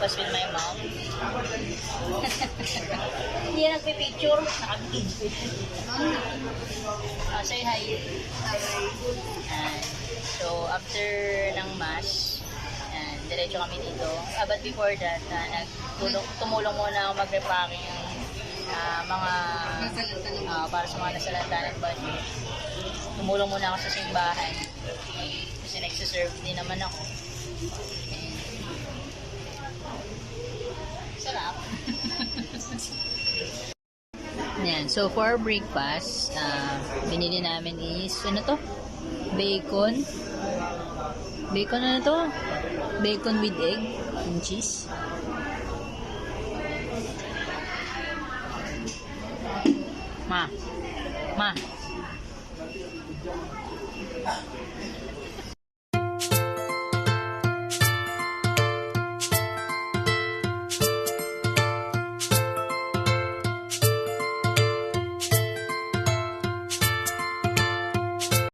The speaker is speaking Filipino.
breakfast with my mom. Hindi yan nagpipicture. Nakapicture. Say hi. And, so, after ng mass, and diretso kami dito. But before that, tumulong muna ako mag-repacking ng mga para sa mga nasalantanan budget. Tumulong muna ako sa simbahan. Kasi nagsiserve din naman ako. Sarap. Yan. So, for breakfast, binili namin is, ano to? Bacon. Bacon ano to? Bacon with egg and cheese. Ma.